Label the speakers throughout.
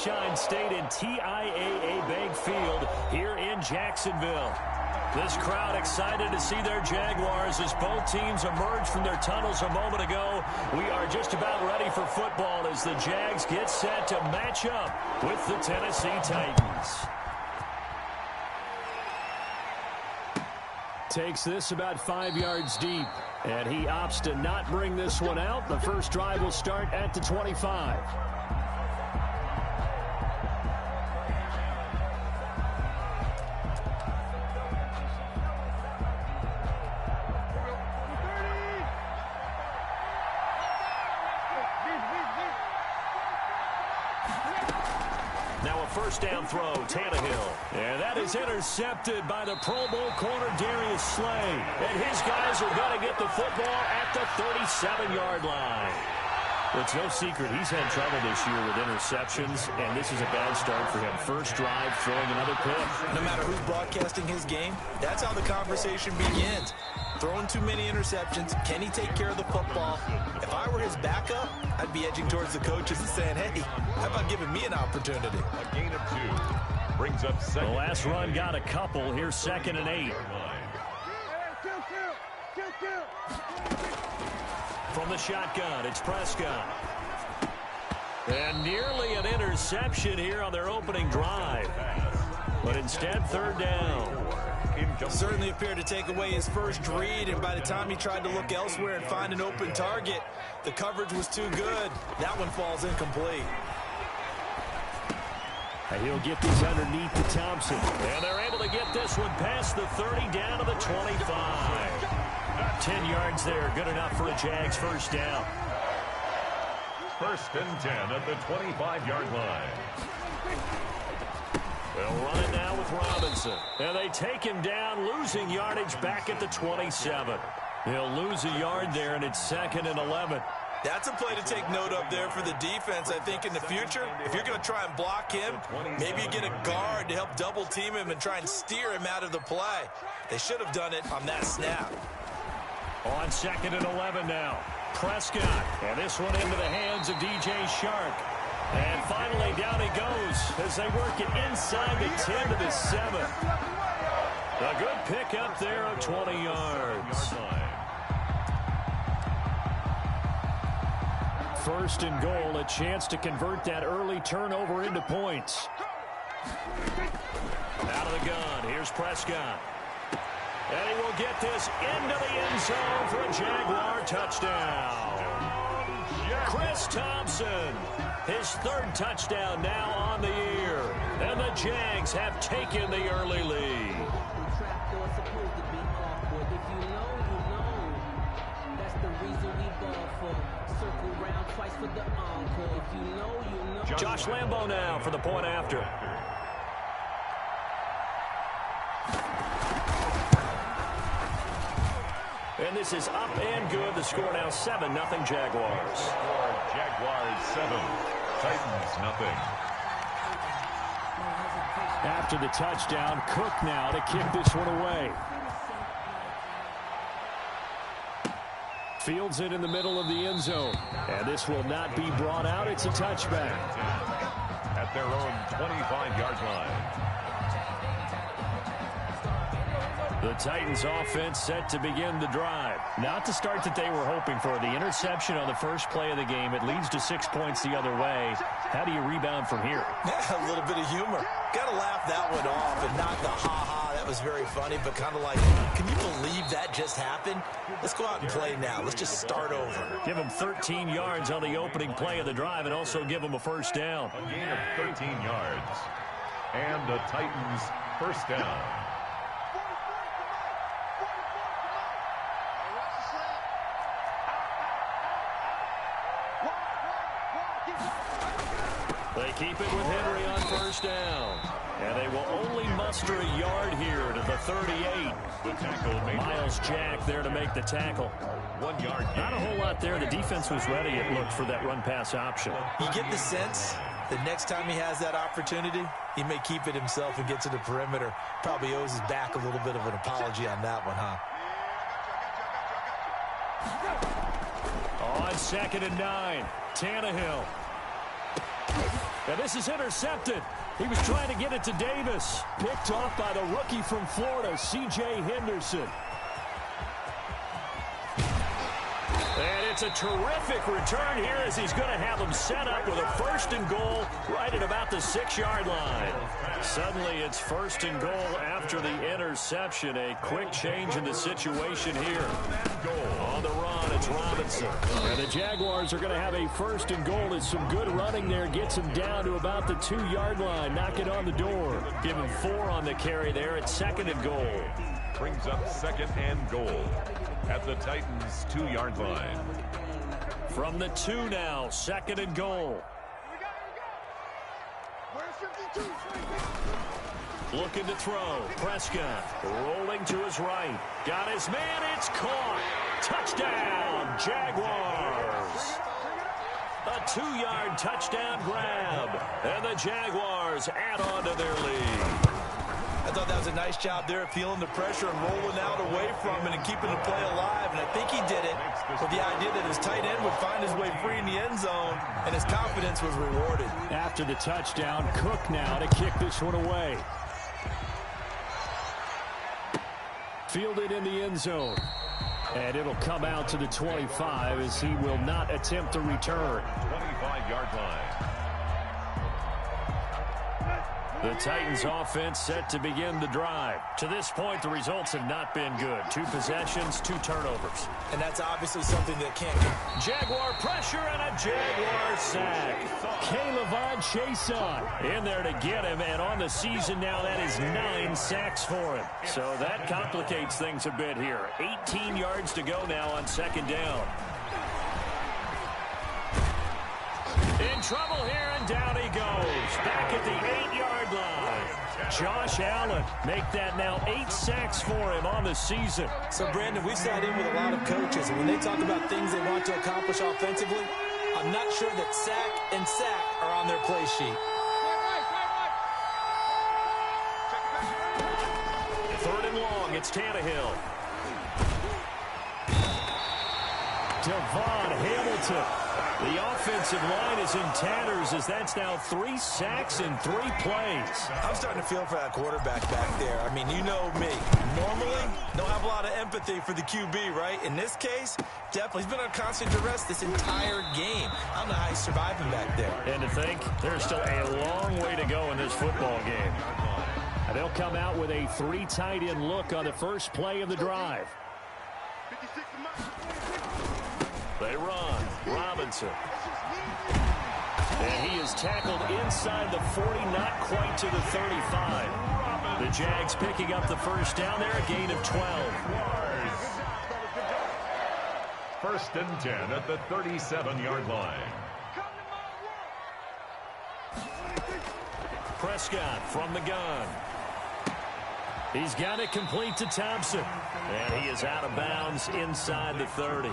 Speaker 1: Sunshine State and TIAA Bank Field here in Jacksonville. This crowd excited to see their Jaguars as both teams emerge from their tunnels a moment ago. We are just about ready for football as the Jags get set to match up with the Tennessee Titans. Takes this about 5 yards deep, and he opts to not bring this one out. The first drive will start at the 25. Now a first down throw, Tannehill. And that is intercepted by the Pro Bowl corner Darius Slay. And his guys are going to get the football at the 37-yard line. It's no secret he's had trouble this year with interceptions, and this is a bad start for him. First drive, throwing another pick.
Speaker 2: No matter who's broadcasting his game, that's how the conversation begins. Throwing too many interceptions, can he take care of the football? If I were his backup, I'd be edging towards the coaches and saying, hey, how about giving me an opportunity?
Speaker 3: A gain of 2 brings up second.
Speaker 1: The last run got a couple. Here's 2nd and 8. From the shotgun, it's Prescott. And nearly an interception here on their opening drive. But instead, 3rd down.
Speaker 2: Certainly appeared to take away his first read, and by the time he tried to look elsewhere and find an open target, the coverage was too good. That one falls incomplete.
Speaker 1: And he'll get these underneath to Thompson. And they're able to get this one past the 30 down to the 25. 10 yards there, good enough for a Jags first down.
Speaker 3: 1st and 10 at the 25-yard line.
Speaker 1: They'll run it now with Robinson. And they take him down, losing yardage back at the 27. They'll lose a yard there, and it's 2nd and 11.
Speaker 2: That's a play to take note of there for the defense, I think, in the future. If you're going to try and block him, maybe you get a guard to help double-team him and try and steer him out of the play. They should have done it on that snap.
Speaker 1: On 2nd and 11 now. Prescott. And this one into the hands of DJ Shark. And finally, down he goes as they work it inside the 10 to the 7. A good pick up there of 20 yards. 1st and goal, a chance to convert that early turnover into points. Out of the gun, here's Prescott. And he will get this into the end zone for a Jaguar touchdown. Chris Thompson, his 3rd touchdown now on the year. And the Jags have taken the early lead. Josh Lambo now for the point after. And this is up and good. The score now 7-0 Jaguars.
Speaker 3: Jaguars 7, Titans nothing.
Speaker 1: After the touchdown, Cook now to kick this one away. Fields it in the middle of the end zone. And this will not be brought out. It's a touchback.
Speaker 3: At their own 25-yard line.
Speaker 1: The Titans offense set to begin the drive. Not the start that they were hoping for. The interception on the first play of the game. It leads to 6 points the other way. How do you rebound from here?
Speaker 2: Yeah, a little bit of humor. Got to laugh that one off and not the ha-ha. That was very funny, but kind of like, can you believe that just happened? Let's go out and play now. Let's just start over.
Speaker 1: Give them 13 yards on the opening play of the drive and also give them a first down.
Speaker 3: A gain of 13 yards. And the Titans first down.
Speaker 1: They keep it with Henry on first down. And they will only muster a yard here to the 38.
Speaker 3: The tackle made.
Speaker 1: Miles Jack there to make the tackle.
Speaker 3: 1 yard gain.
Speaker 1: Not a whole lot there. The defense was ready, it looked, for that run-pass option.
Speaker 2: You get the sense the next time he has that opportunity, he may keep it himself and get to the perimeter. Probably owes his back a little bit of an apology on that one, huh?
Speaker 1: On 2nd and 9, Tannehill. And this is intercepted. He was trying to get it to Davis. Picked off by the rookie from Florida, C.J. Henderson. And it's a terrific return here as he's going to have them set up with a 1st and goal right at about the 6-yard line. Suddenly it's 1st and goal after the interception. A quick change in the situation here. On the run, it's Robinson. And the Jaguars are going to have a 1st and goal. It's some good running there. Gets him down to about the 2-yard line. Knock it on the door. Give him 4 on the carry there at 2nd and goal.
Speaker 3: Brings up 2nd and goal at the Titans' 2-yard line.
Speaker 1: From the 2 now, 2nd and goal. Looking to throw. Prescott rolling to his right. Got his man. It's caught. Touchdown, Jaguars. A 2-yard touchdown grab. And the Jaguars add on to their lead.
Speaker 2: I thought that was a nice job there of feeling the pressure and rolling out away from it and keeping the play alive. And I think he did it with the idea that his tight end would find his way free in the end zone, and his confidence was rewarded.
Speaker 1: After the touchdown, Cook now to kick this one away. Fielded in the end zone. And it'll come out to the 25 as he will not attempt to return.
Speaker 3: 25-yard line.
Speaker 1: The Titans offense set to begin the drive. To this point, the results have not been good. 2 possessions, 2 turnovers.
Speaker 2: And that's obviously something that can't.
Speaker 1: Jaguar pressure and a Jaguar sack. K'Lavon Chaisson in there to get him. And on the season now, that is 9 sacks for him. So that complicates things a bit here. 18 yards to go now on 2nd down. In trouble here, and down he goes. Back at the 8-yard line. Josh Allen make that now 8 sacks for him on the season.
Speaker 2: So, Brandon, we sat in with a lot of coaches, and when they talk about things they want to accomplish offensively, I'm not sure that sack and sack are on their play sheet.
Speaker 1: 3rd and long, it's Tannehill. Devon Hamilton. The offensive line is in tatters as that's now 3 sacks in 3 plays.
Speaker 2: I'm starting to feel for that quarterback back there. I mean, you know me. Normally, don't have a lot of empathy for the QB, right? In this case, definitely. He's been on constant duress this entire game. I don't know how he's surviving back there.
Speaker 1: And to think, there's still a long way to go in this football game. And they'll come out with a 3 tight end look on the first play of the drive. They run. Robinson. And he is tackled inside the 40, not quite to the 35. The Jags picking up the first down there, a gain of 12.
Speaker 3: 1st and 10 at the 37-yard line.
Speaker 1: Prescott from the gun. He's got it complete to Thompson. And he is out of bounds inside the 30.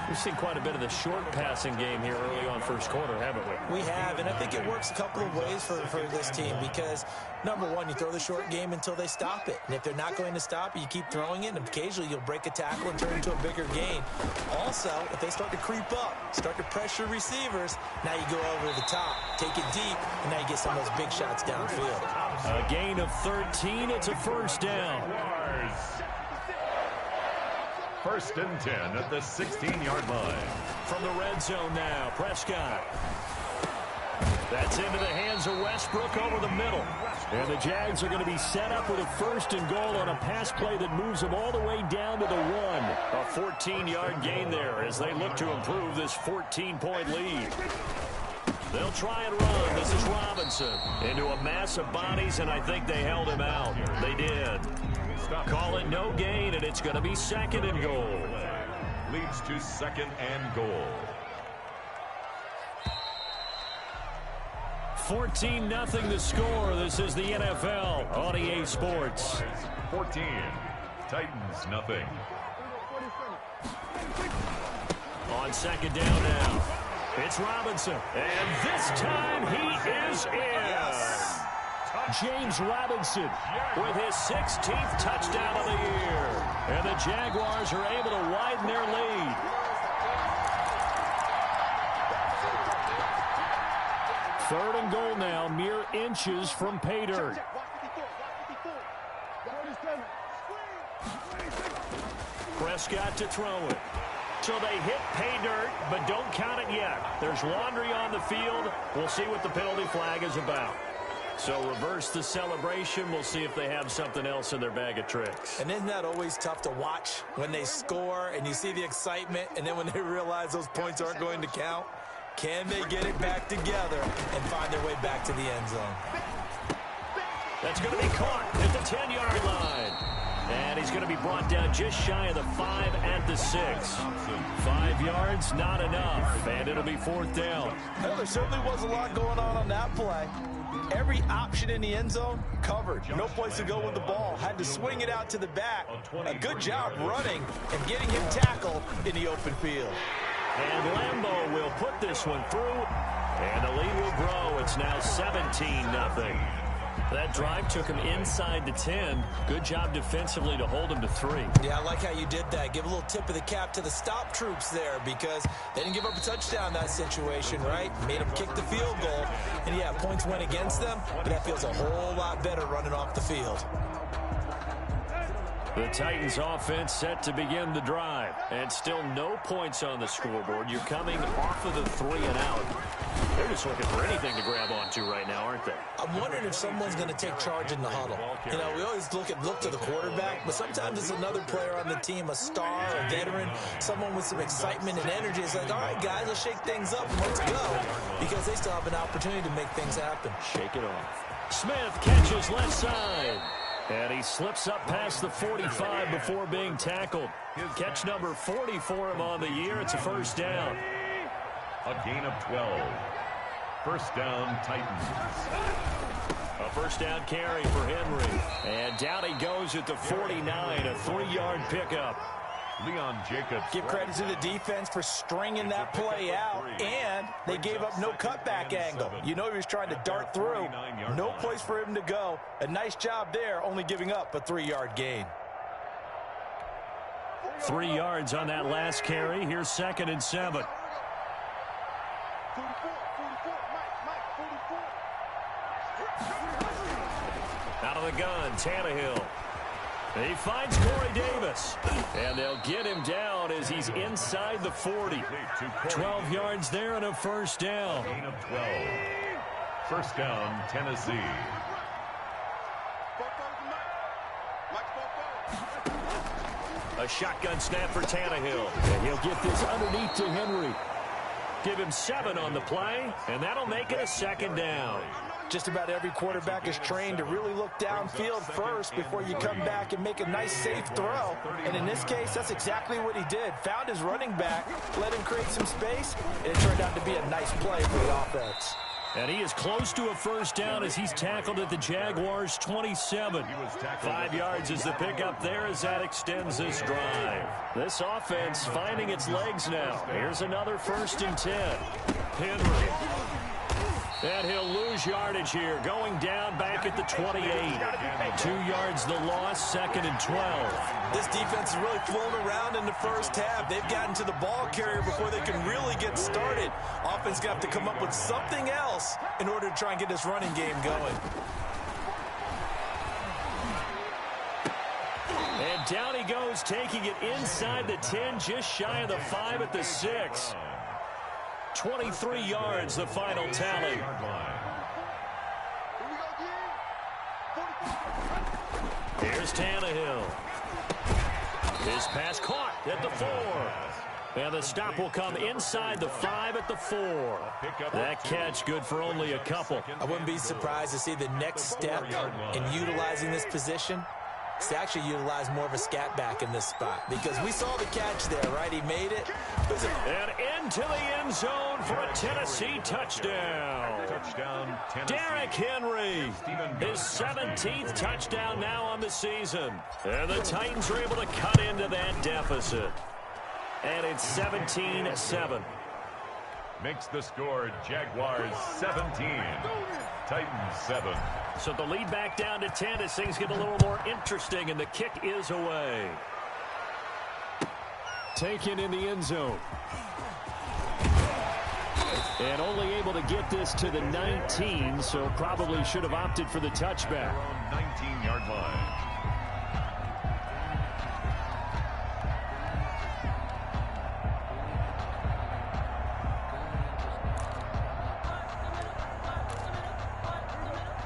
Speaker 1: We've seen quite a bit of the short passing game here early on first quarter, haven't we?
Speaker 2: We have, and I think it works a couple of ways for this team because, number one, you throw the short game until they stop it. And if they're not going to stop it, you keep throwing it, and occasionally you'll break a tackle and turn into a bigger gain. Also, if they start to creep up, start to pressure receivers, now you go over the top, take it deep, and now you get some of those big shots downfield.
Speaker 1: A gain of 13. It's a first down.
Speaker 3: 1st and 10 at the 16-yard line.
Speaker 1: From the red zone now, Prescott. That's into the hands of Westbrook over the middle. And the Jags are going to be set up with a 1st and goal on a pass play that moves them all the way down to the 1. A 14-yard gain there as they look to improve this 14-point lead. They'll try and run. This is Robinson into a mass of bodies, and I think they held him out. They did. Call it no gain, and it's going to be 2nd and goal.
Speaker 3: Leads to 2nd and goal.
Speaker 1: 14-0 the score. This is the NFL on EA Sports.
Speaker 3: 14. Titans nothing.
Speaker 1: On 2nd down now. It's Robinson. And this time he is in. James Robinson with his 16th touchdown of the year. And the Jaguars are able to widen their lead. Third and goal now, mere inches from pay dirt. Prescott to throw it. So they hit pay dirt, but don't count it yet. There's laundry on the field. We'll see what the penalty flag is about. So reverse the celebration. We'll see if they have something else in their bag of tricks.
Speaker 2: And isn't that always tough to watch when they score and you see the excitement, and then when they realize those points aren't going to count? Can they get it back together and find their way back to the end zone?
Speaker 1: That's going to be caught at the 10-yard line. And he's going to be brought down just shy of the 5 at the 6. 5 yards, not enough. And it'll be fourth down.
Speaker 2: Well, there certainly was a lot going on that play. Every option in the end zone covered. No place to go with the ball. Had to swing it out to the back. A good job running and getting him tackled in the open field.
Speaker 1: And Lambo will put this one through. And the lead will grow. It's now 17-0. That drive took him inside the 10. Good job defensively to hold him to 3.
Speaker 2: Yeah, I like how you did that. Give a little tip of the cap to the stop troops there, because they didn't give up a touchdown in that situation, right? Made them kick the field goal. And, yeah, points went against them, but that feels a whole lot better running off the field.
Speaker 1: The Titans offense set to begin the drive. And still no points on the scoreboard. You're coming off of the 3 and out. They're just looking for anything to grab onto right now, aren't they?
Speaker 2: I'm wondering if someone's going to take charge in the huddle. You know, we always look to the quarterback, but sometimes it's another player on the team, a star, a veteran, someone with some excitement and energy. It's like, all right, guys, let's shake things up and let's go, because they still have an opportunity to make things happen.
Speaker 1: Shake it off. Smith catches left side. And he slips up past the 45 before being tackled. Catch number 40 for him on the year. It's a first down.
Speaker 3: A gain of 12. First down, Titans.
Speaker 1: A first down carry for Henry. And down he goes at the 49, a 3-yard pickup.
Speaker 3: Leon Jacobs.
Speaker 2: Give credit to the defense for stringing that play out, and they gave up no cutback angle. You know he was trying to dart through. No place for him to go. A nice job there, only giving up a 3-yard gain.
Speaker 1: 3 yards on that last carry. Here's 2nd and 7. Out of the gun, Tannehill. He finds Corey Davis. And they'll get him down as he's inside the 40. 12 yards there and a first down.
Speaker 3: Gain of 12. First down, Tennessee.
Speaker 1: A shotgun snap for Tannehill. And he'll get this underneath to Henry. Give him 7 on the play, and that'll make it a second down.
Speaker 2: Just about every quarterback is trained to really look downfield first before you come back and make a nice, safe throw. And in this case, that's exactly what he did. Found his running back, let him create some space, and it turned out to be a nice play for the offense.
Speaker 1: And he is close to a first down as he's tackled at the Jaguars' 27. 5 yards is the pickup there as that extends this drive. This offense finding its legs now. Here's another 1st and 10. Henry. And he'll lose yardage here, going down back at the 28. 2 yards the loss, 2nd and 12.
Speaker 2: This defense is really flown around in the first half. They've gotten to the ball carrier before they can really get started. Offense got to come up with something else in order to try and get this running game going.
Speaker 1: And down he goes, taking it inside the 10, just shy of the 5 at the 6. 23 yards, the final tally. Here's Tannehill. His pass caught at the 4. And the stop will come inside the 5 at the 4. That catch good for only a couple.
Speaker 2: I wouldn't be surprised to see the next step in utilizing this position. To actually utilize more of a scat back in this spot, because we saw the catch there, right? He made it.
Speaker 1: And into the end zone for a Tennessee touchdown. Derrick Henry, his 17th touchdown now on the season. And the Titans are able to cut into that deficit. And it's 17-7.
Speaker 3: Makes the score Jaguars 17, Titans 7.
Speaker 1: So the lead back down to 10 as things get a little more interesting, and the kick is away. Taken in the end zone. And only able to get this to the 19, so probably should have opted for the touchback.
Speaker 3: 19-yard line.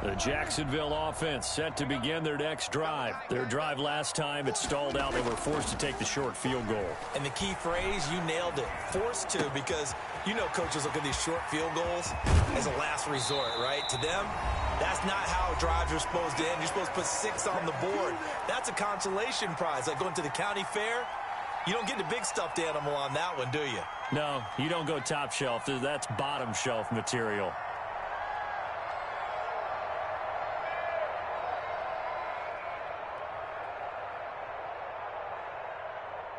Speaker 1: The Jacksonville offense set to begin their next drive. Their drive last time, it stalled out. They were forced to take the short field goal.
Speaker 2: And the key phrase, you nailed it. Forced to, because you know coaches look at these short field goals as a last resort, right? To them, that's not how drives are supposed to end. You're supposed to put 6 on the board. That's a consolation prize. Like going to the county fair, you don't get the big stuffed animal on that one, do you?
Speaker 1: No, you don't go top shelf. That's bottom shelf material.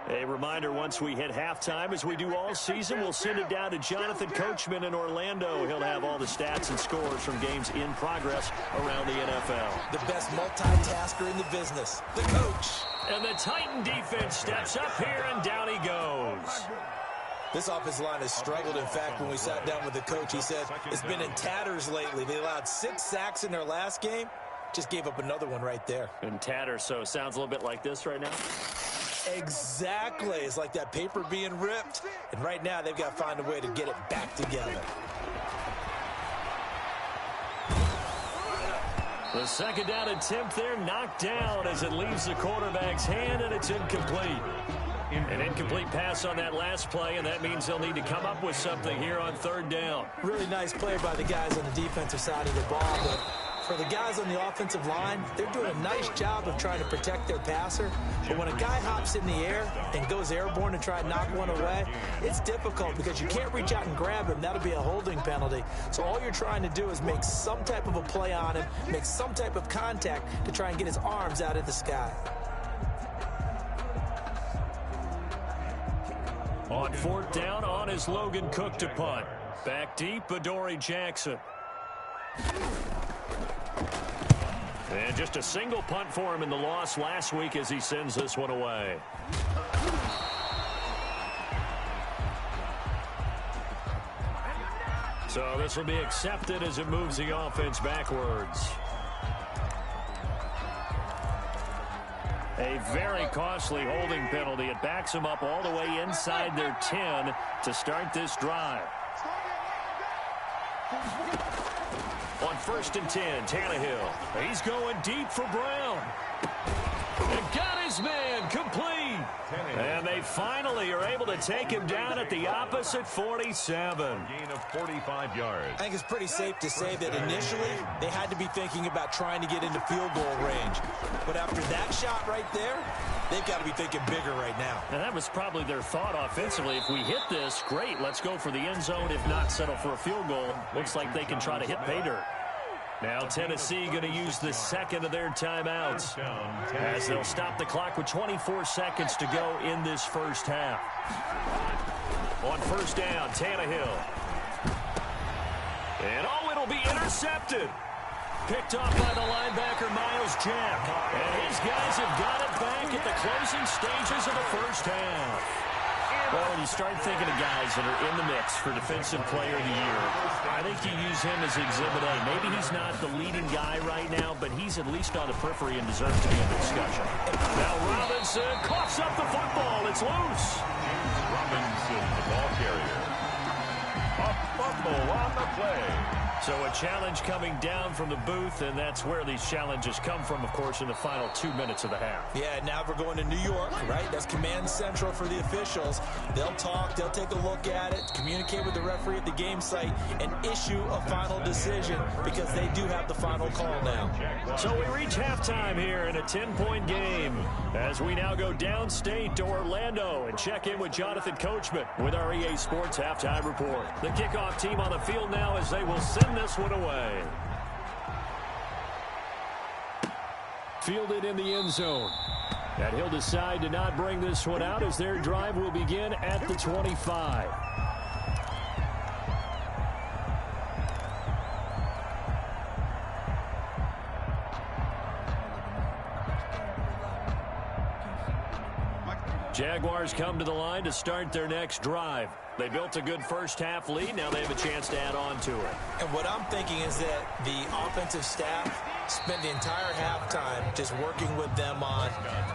Speaker 1: A reminder, once we hit halftime, as we do all season, we'll send it down to Jonathan Coachman in Orlando. He'll have all the stats and scores from games in progress around the NFL.
Speaker 2: The best multitasker in the business, the coach.
Speaker 1: And the Titan defense steps up here, and down he goes.
Speaker 2: This offensive line has struggled. In fact, when we sat down with the coach, he said it's been in tatters lately. They allowed 6 sacks in their last game. Just gave up another one right there.
Speaker 1: In tatters, so it sounds a little bit like this right now.
Speaker 2: Exactly. It's like that paper being ripped. And right now, they've got to find a way to get it back together.
Speaker 1: The second down attempt there knocked down as it leaves the quarterback's hand, and it's incomplete. An incomplete pass on that last play, and that means they'll need to come up with something here on third down.
Speaker 2: Really nice play by the guys on the defensive side of the ball, but for the guys on the offensive line, they're doing a nice job of trying to protect their passer. But when a guy hops in the air and goes airborne and try to knock one away, it's difficult because you can't reach out and grab him. That'll be a holding penalty. So all you're trying to do is make some type of a play on him, make some type of contact to try and get his arms out of the sky.
Speaker 1: On fourth down, on is Logan Cook to punt. Back deep, Adoree Jackson. And just a single punt for him in the loss last week as he sends this one away. So this will be accepted as it moves the offense backwards. A very costly holding penalty. It backs them up all the way inside their 10 to start this drive. On 1st and 10, Tannehill. He's going deep for Brown. And got his man complete. And they finally are able to take him down at the opposite 47.
Speaker 3: Gain of 45 yards.
Speaker 2: I think it's pretty safe to say that initially they had to be thinking about trying to get into field goal range. But after that shot right there, they've got to be thinking bigger right now.
Speaker 1: And that was probably their thought offensively. If we hit this, great, let's go for the end zone. If not, settle for a field goal. Looks like they can try to hit pay dirt. Now Tennessee going to use the second of their timeouts as they'll stop the clock with 24 seconds to go in this first half. On 1st down, Tannehill. And it'll be intercepted. Picked off by the linebacker, Myles Jack. And his guys have got it back at the closing stages of the first half. Well, when you start thinking of guys that are in the mix for Defensive Player of the Year, I think you use him as Exhibit A. Maybe he's not the leading guy right now, but he's at least on the periphery and deserves to be in the discussion. Now Robinson coughs up the football. It's loose.
Speaker 3: Robinson, the ball carrier. A fumble on the play.
Speaker 1: So a challenge coming down from the booth, and that's where these challenges come from, of course, in the final 2 minutes of the half.
Speaker 2: Yeah, now we're going to New York, right? That's command central for the officials. They'll talk, they'll take a look at it, communicate with the referee at the game site, and issue a final decision because they do have the final call now.
Speaker 1: So we reach halftime here in a 10-point game as we now go downstate to Orlando and check in with Jonathan Coachman with our EA Sports Halftime Report. The kickoff team on the field now as they will send this one away. Fielded in the end zone. And he'll decide to not bring this one out as their drive will begin at the 25. Jaguars come to the line to start their next drive. They built a good first-half lead. Now they have a chance to add on to it.
Speaker 2: And what I'm thinking is that the offensive staff spent the entire halftime just working with them on,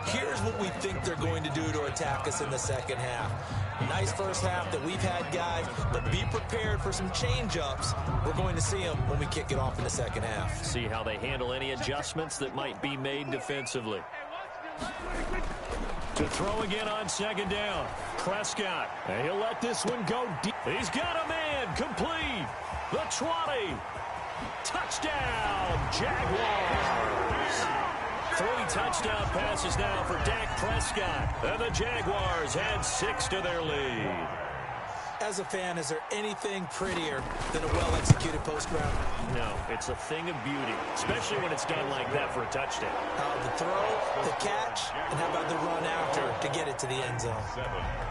Speaker 2: here's what we think they're going to do to attack us in the second half. Nice first half that we've had, guys, but be prepared for some change-ups. We're going to see them when we kick it off in the second half.
Speaker 1: See how they handle any adjustments that might be made defensively. To throw again on second down. Prescott. And he'll let this one go deep. He's got a man. Complete. The 20. Touchdown, Jaguars. 3 touchdown passes now for Dak Prescott. And the Jaguars add 6 to their lead.
Speaker 2: As a fan, is there anything prettier than a well-executed post route?
Speaker 1: No, it's a thing of beauty, especially when it's done like that for a touchdown.
Speaker 2: The throw, the catch, and how about the run after to get it to the end zone?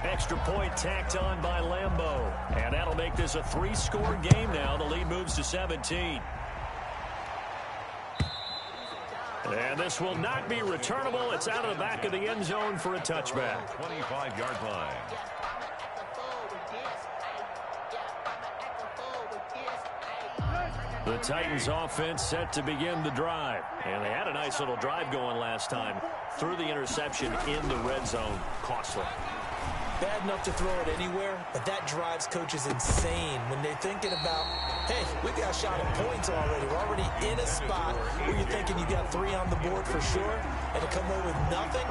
Speaker 1: Extra point tacked on by Lambeau. And that'll make this a 3-score game now. The lead moves to 17. And this will not be returnable. It's out of the back of the end zone for a touchback.
Speaker 3: 25-yard line.
Speaker 1: The Titans offense set to begin the drive. And they had a nice little drive going last time. Threw the interception in the red zone. Costly.
Speaker 2: Bad enough to throw it anywhere, but that drives coaches insane when they're thinking about, hey, we got a shot at points already. We're already in a spot where you're thinking you got 3 on the board for sure, and to come away with nothing,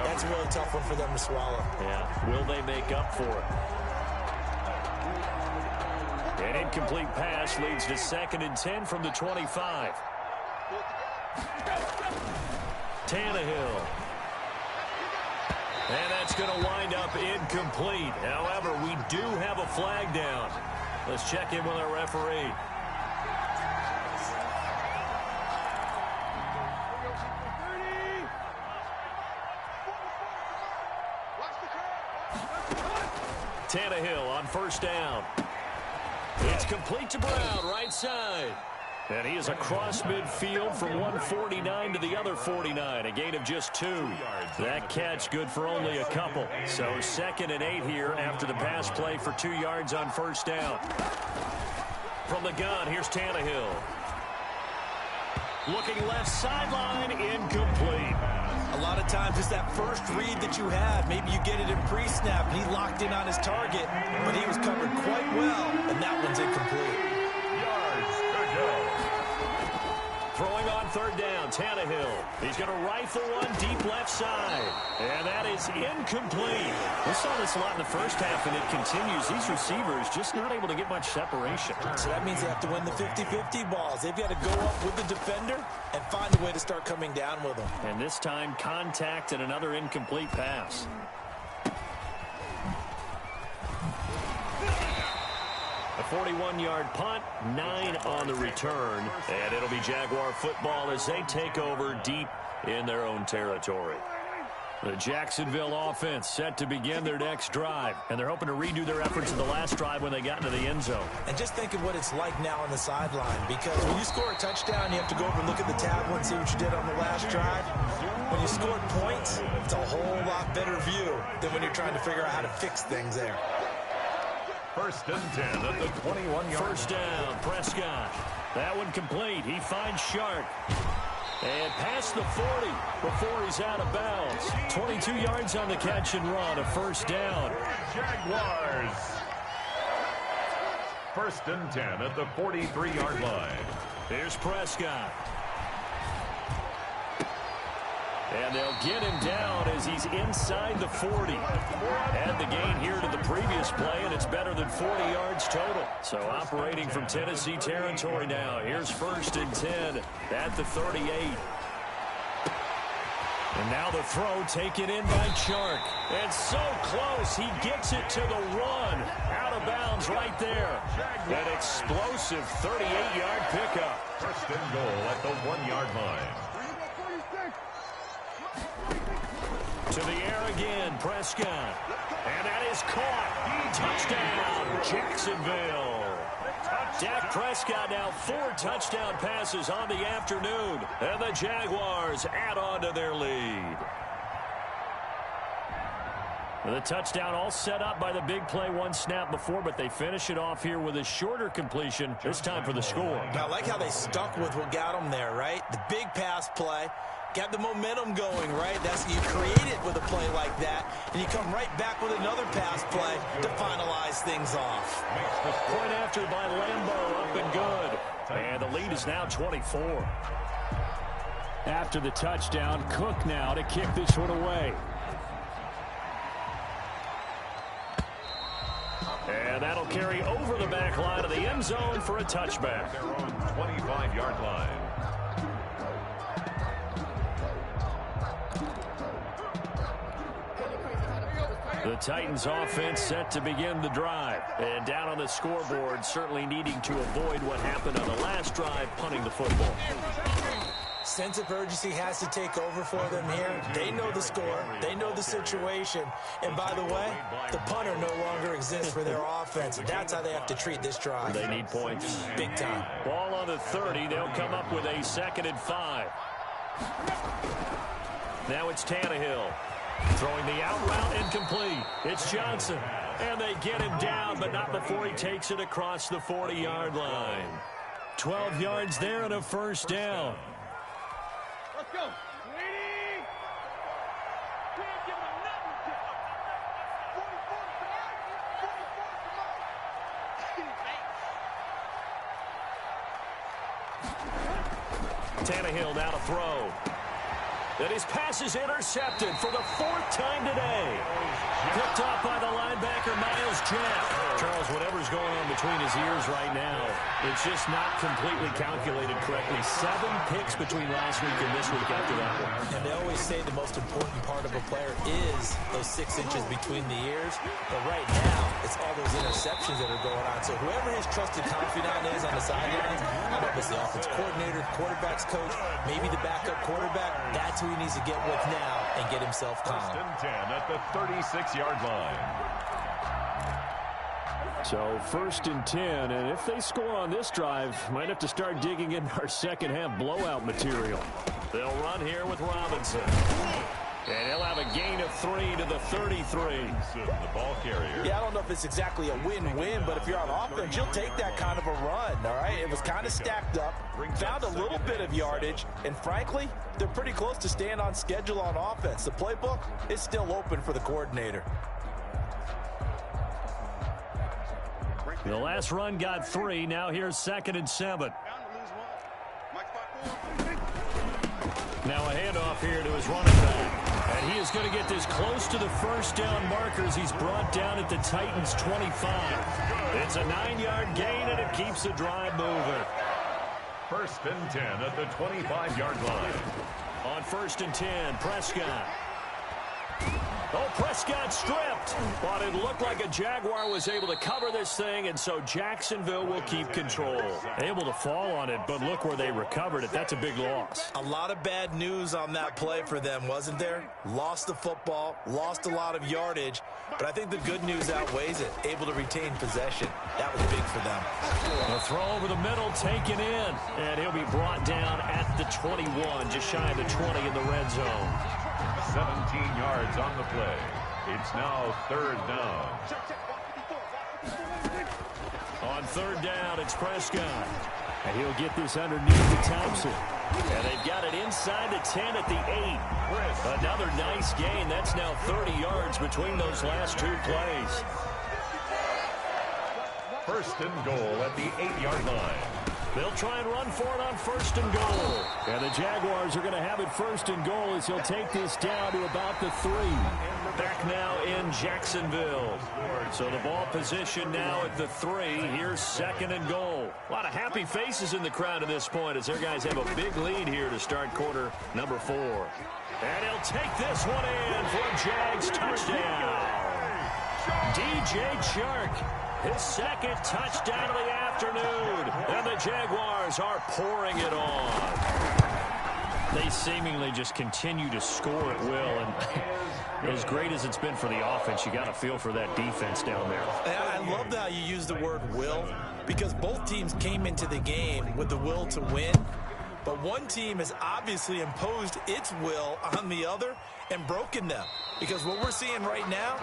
Speaker 2: that's a really tough one for them to swallow.
Speaker 1: Yeah, will they make up for it? An incomplete pass leads to 2nd and 10 from the 25. Tannehill. And that's going to wind up incomplete. However, we do have a flag down. Let's check in with our referee. Tannehill on first down. It's complete to Brown, right side. And he is across midfield from 149 to the other 49, a gain of just 2. That catch good for only a couple. So 2nd and 8 here after the pass play for 2 yards on first down. From the gun, here's Tannehill. Looking left sideline, incomplete.
Speaker 2: A lot of times it's that first read that you have. Maybe you get it in pre-snap, and he locked in on his target, but he was covered quite well, and that one's incomplete.
Speaker 1: Throwing on third down, Tannehill. He's going to rifle one deep left side. And that is incomplete. We saw this a lot in the first half, and it continues. These receivers just not able to get much separation.
Speaker 2: So that means they have to win the 50-50 balls. They've got to go up with the defender and find a way to start coming down with them.
Speaker 1: And this time, contact and another incomplete pass. A 41-yard punt, 9 on the return. And it'll be Jaguar football as they take over deep in their own territory. The Jacksonville offense set to begin their next drive. And they're hoping to redo their efforts in the last drive when they got into the end zone.
Speaker 2: And just think of what it's like now on the sideline. Because when you score a touchdown, you have to go over and look at the tablet and see what you did on the last drive. When you scored points, it's a whole lot better view than when you're trying to figure out how to fix things there.
Speaker 3: 1st and 10 at the 21-yard.
Speaker 1: First down, Prescott. That one complete. He finds Shark. And past the 40 before he's out of bounds. 22 yards on the catch and run, a first down.
Speaker 3: Jaguars. 1st and 10 at the 43-yard line.
Speaker 1: Here's Prescott. And they'll get him down as he's inside the 40. Add the gain here to the previous play, and it's better than 40 yards total. So operating from Tennessee territory now. Here's 1st and 10 at the 38. And now the throw taken in by Chark. And so close, he gets it to the run. Out of bounds right there. An explosive 38-yard pickup.
Speaker 3: 1st and goal at the 1-yard line.
Speaker 1: To the air again, Prescott. And that is caught. Touchdown, Jacksonville. Dak Prescott now 4 touchdown passes on the afternoon. And the Jaguars add on to their lead. The touchdown all set up by the big play one snap before, but they finish it off here with a shorter completion, this time for the score.
Speaker 2: I like how they stuck with what got them there, right? The big pass play, got the momentum going, right? That's you create it with a play like that, and you come right back with another pass play to finalize things off.
Speaker 1: Point after by Lambo, up and good. And the lead is now 24. After the touchdown, Cook now to kick this one away. And that'll carry over the back line of the end zone for a touchback.
Speaker 3: Their own 25-yard line.
Speaker 1: The Titans offense set to begin the drive. And down on the scoreboard, certainly needing to avoid what happened on the last drive, punting the football.
Speaker 2: Sense of urgency has to take over for them here. They know the score. They know the situation. And by the way, the punter no longer exists for their offense. That's how they have to treat this drive.
Speaker 1: They need points.
Speaker 2: Big time.
Speaker 1: Ball on the 30. They'll come up with a 2nd and 5. Now it's Tannehill. Throwing the out route incomplete. It's Johnson. And they get him down, but not before he takes it across the 40-yard line. 12 yards there and a first down.
Speaker 4: Let's go. Ready? Can't give him another. 44.
Speaker 1: Tannehill now to throw. And his pass is intercepted for the 4th time today. Picked off by the linebacker, Myles Jack. Charles, whatever's going on between his ears right now, it's just not completely calculated correctly. 7 picks between last week and this week after that one.
Speaker 2: And they always say the most important part of a player is those 6 inches between the ears. But right now, it's all those interceptions that are going on. So whoever his trusted confidant is on the sidelines, I don't know if it's the offense coordinator, quarterback's coach, maybe the backup quarterback, that's who he needs to get with now and get himself calm.
Speaker 3: 1st and 10 at the 36-yard line.
Speaker 1: So 1st and 10, and if they score on this drive, might have to start digging in our second half blowout material. They'll run here with Robinson. And he'll have a gain of 3 to the 33.
Speaker 3: The ball carrier.
Speaker 2: Yeah, I don't know if it's exactly a win-win, but if you're on offense, you'll take that kind of a run, all right? It was kind of stacked up, found a little bit of yardage, and frankly, they're pretty close to staying on schedule on offense. The playbook is still open for the coordinator.
Speaker 1: The last run got 3. Now here's 2nd and 7. Now a handoff here to his running back. And he is going to get this close to the first down markers. He's brought down at the Titans' 25. It's a 9-yard gain, and it keeps the drive moving.
Speaker 3: 1st and 10 at the 25-yard line.
Speaker 1: On 1st and 10, Prescott. Oh, Prescott stripped. But it looked like a Jaguar was able to cover this thing, and so Jacksonville will keep control. Able to fall on it, but look where they recovered it. That's a big loss.
Speaker 2: A lot of bad news on that play for them, wasn't there? Lost the football, lost a lot of yardage, but I think the good news outweighs it. Able to retain possession. That was big for them.
Speaker 1: A throw over the middle, taken in, and he'll be brought down at the 21, just shy of the 20 in the red zone.
Speaker 3: 17 yards on the play. It's now 3rd down.
Speaker 1: On 3rd down, it's Prescott. And he'll get this underneath to Thompson. And they've got it inside the 10 at the 8. Another nice gain. That's now 30 yards between those last 2 plays.
Speaker 3: 1st and goal at the 8-yard line.
Speaker 1: They'll try and run for it on 1st and goal. And the Jaguars are going to have it 1st and goal as he'll take this down to about the 3. Back now in Jacksonville. So the ball position now at the 3. Here's 2nd and goal. A lot of happy faces in the crowd at this point as their guys have a big lead here to start quarter number 4. And he'll take this one in for a Jags touchdown. DJ Chark, his 2nd touchdown of the afternoon. And the Jaguars are pouring it on. They seemingly just continue to score at will. And as great as it's been for the offense, you got to feel for that defense down there.
Speaker 2: I love how you use the word will, because both teams came into the game with the will to win. But one team has obviously imposed its will on the other and broken them. Because what we're seeing right now,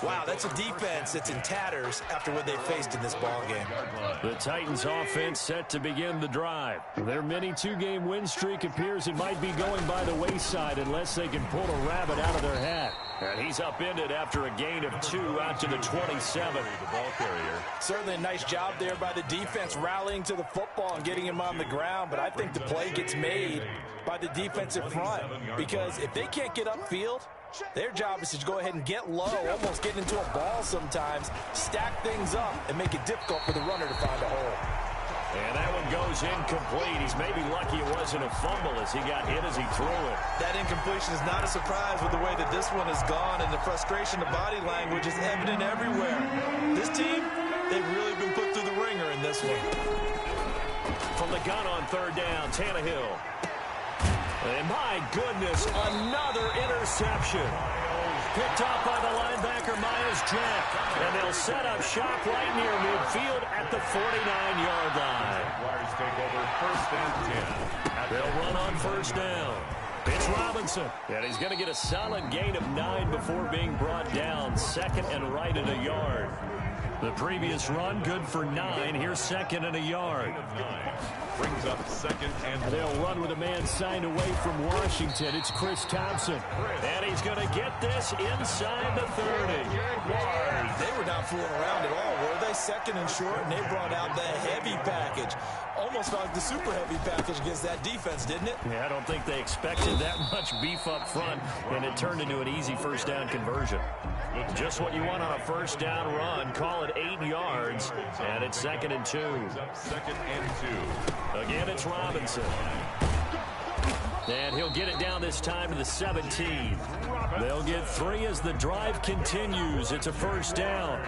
Speaker 2: wow, that's a defense that's in tatters after what they faced in this ballgame.
Speaker 1: The Titans offense set to begin the drive. Their mini two-game win streak appears it might be going by the wayside unless they can pull a rabbit out of their hat. And he's upended after a gain of 2 out to the 27.
Speaker 3: The ball carrier.
Speaker 2: Certainly a nice job there by the defense rallying to the football and getting him on the ground. But I think the play gets made by the defensive front. Because if they can't get upfield, their job is to go ahead and get low, almost get into a ball sometimes, stack things up, and make it difficult for the runner to find a hole.
Speaker 1: And that one goes incomplete. He's maybe lucky it wasn't a fumble as he got hit as he threw it.
Speaker 2: That incompletion is not a surprise with the way that this one has gone, and the frustration of body language is evident everywhere. This team, they've really been put through the ringer in this one.
Speaker 1: From the gun on third down, Tannehill. And my goodness, another interception. Picked off by the linebacker, Myles Jack. And they'll set up shop right near midfield at the 49-yard line.
Speaker 3: Jaguars take over 1st and 10.
Speaker 1: They'll run on first down. It's Robinson. And he's going to get a solid gain of 9 before being brought down. 2nd and right at a yard. The previous run, good for 9. Here's 2nd and a yard.
Speaker 3: Brings up 2nd and
Speaker 1: They'll run with a man signed away from Washington. It's Chris Thompson. And he's going to get this inside the 30.
Speaker 2: They were not fooling around at all, were they? 2nd and short, and they brought out the heavy package. Almost like the super heavy package against that defense, didn't it?
Speaker 1: Yeah, I don't think they expected that much beef up front, and it turned into an easy first down conversion. Just what you want on a first down run. Call it 8 yards, and it's 2nd and 2.
Speaker 3: 2nd and 2.
Speaker 1: Again, it's Robinson. And he'll get it down this time to the 17. They'll get 3 as the drive continues. It's a first down.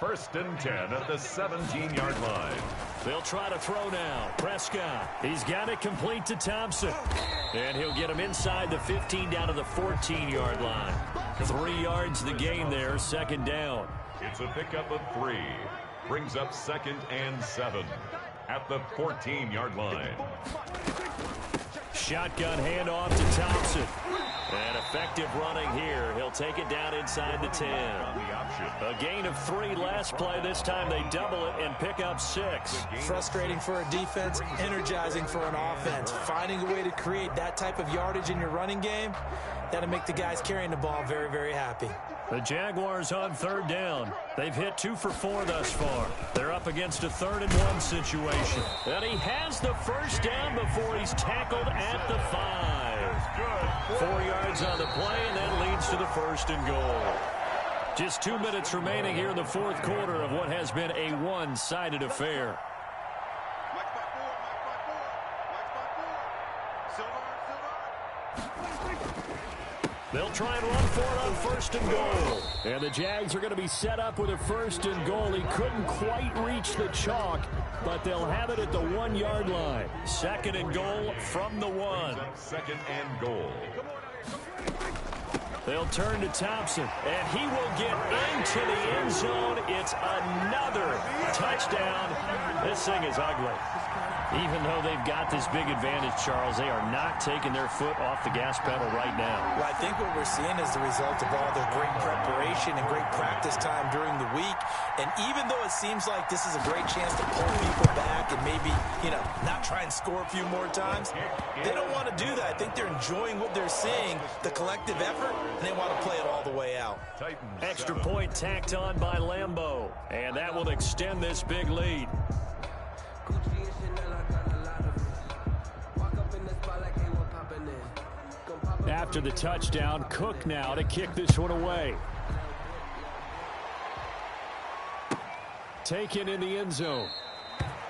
Speaker 3: 1st and 10 at the 17-yard line.
Speaker 1: They'll try to throw now. Prescott. He's got it complete to Thompson. And he'll get him inside the 15 down to the 14-yard line. 3 yards the gain there, 2nd down.
Speaker 3: It's a pickup of 3. Brings up 2nd and 7 at the 14-yard line.
Speaker 1: Shotgun handoff to Thompson. And effective running here. He'll take it down inside the 10. A gain of 3 last play. This time they double it and pick up 6.
Speaker 2: Frustrating for a defense, energizing for an offense. Finding a way to create that type of yardage in your running game, that'll make the guys carrying the ball very, very happy.
Speaker 1: The Jaguars on 3rd down. They've hit 2 for 4 thus far. They're up against a 3rd and 1 situation. And he has the first down before he's tackled at the 5. 4 yards on the play, and that leads to the 1st and goal. Just 2 minutes remaining here in the 4th quarter of what has been a one-sided affair. They'll try and run for it on 1st and goal. And the Jags are going to be set up with a 1st and goal. He couldn't quite reach the chalk, but they'll have it at the 1-yard line. 2nd and goal from the 1.
Speaker 3: 2nd and goal.
Speaker 1: They'll turn to Thompson, and he will get into the end zone. It's another touchdown. This thing is ugly. Even though they've got this big advantage, Charles, they are not taking their foot off the gas pedal right now.
Speaker 2: Well, I think what we're seeing is the result of all their great preparation and great practice time during the week. And even though it seems like this is a great chance to pull people back and maybe, not try and score a few more times, they don't want to do that. I think they're enjoying what they're seeing, the collective effort, and they want to play it all the way out.
Speaker 3: Titans
Speaker 1: Extra
Speaker 3: 7.
Speaker 1: point tacked on by Lambeau, and that will extend this big lead. After the touchdown, Cook now to kick this one away. Taken in the end zone.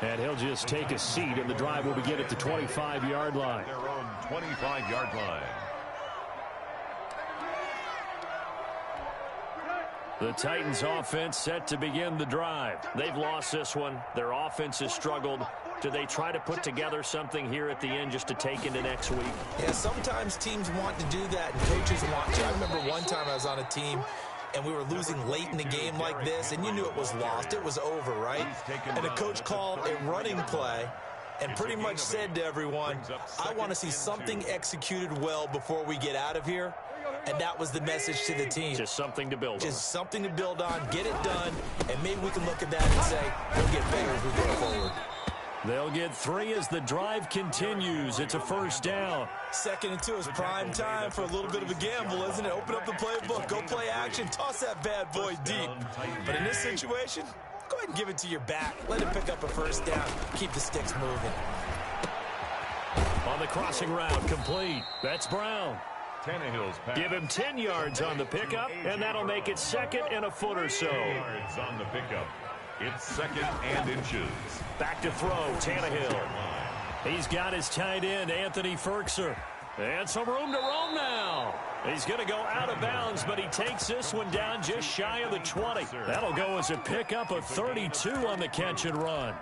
Speaker 1: And he'll just take a seat, and the drive will begin at the 25-yard line.
Speaker 3: Their own 25-yard line.
Speaker 1: The Titans offense set to begin the drive. They've lost this one. Their offense has struggled. Do they try to put together something here at the end just to take into next week?
Speaker 2: Yeah, sometimes teams want to do that and coaches want to. I remember one time I was on a team and we were losing late in the game like this, and you knew it was lost. It was over, right? And the coach called a running play and pretty much said to everyone, I want to see something executed well before we get out of here. And that was the message to the team.
Speaker 1: Just something to build on.
Speaker 2: Just something to build on, get it done, and maybe we can look at that and say, we'll get better as we go forward.
Speaker 1: They'll get 3 as the drive continues. It's a first down.
Speaker 2: 2nd and 2 is prime time for a little bit of a gamble, isn't it? Open up the playbook, go play action, toss that bad boy deep. But in this situation, go ahead and give it to your back. Let him pick up a first down. Keep the sticks moving.
Speaker 1: On the crossing route, complete. That's Brown.
Speaker 3: Tannehill's pass.
Speaker 1: Give him 10 yards on the pickup, and that'll make it 2nd and a foot or so.
Speaker 3: Yards on the pickup. It's 2nd and inches.
Speaker 1: Back to throw, Tannehill. He's got his tight end, Anthony Firkser. And some room to roam now. He's going to go out of bounds, but he takes this one down just shy of the 20. That'll go as a pickup of 32 on the catch and run.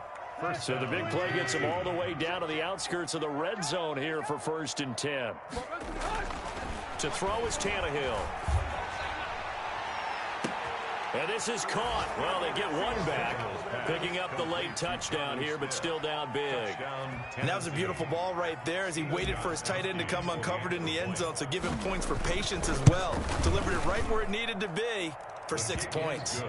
Speaker 1: So the big play gets him all the way down to the outskirts of the red zone here for 1st and 10. To throw is Tannehill. And this is caught. Well, they get one back, picking up the late touchdown here, but still down big.
Speaker 2: And that was a beautiful ball right there as he waited for his tight end to come uncovered in the end zone, so give him points for patience as well. Delivered it right where it needed to be for 6 points.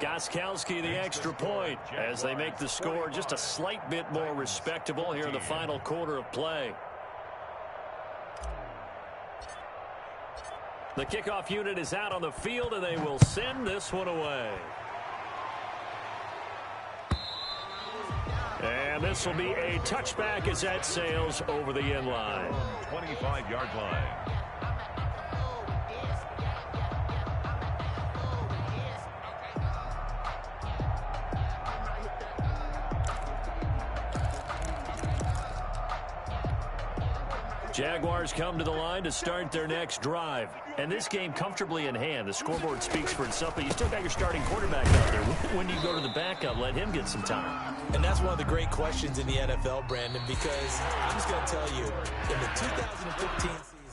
Speaker 1: Gostkowski the extra point as they make the score just a slight bit more respectable here in the final quarter of play. The kickoff unit is out on the field, and they will send this one away. And this will be a touchback as that sails over the end line.
Speaker 3: 25-yard line.
Speaker 1: Jaguars come to the line to start their next drive. And this game comfortably in hand. The scoreboard speaks for itself, but you still got your starting quarterback out there. When do you go to the backup? Let him get some time.
Speaker 2: And that's one of the great questions in the NFL, Brandon, because I'm just going to tell you, in the 2015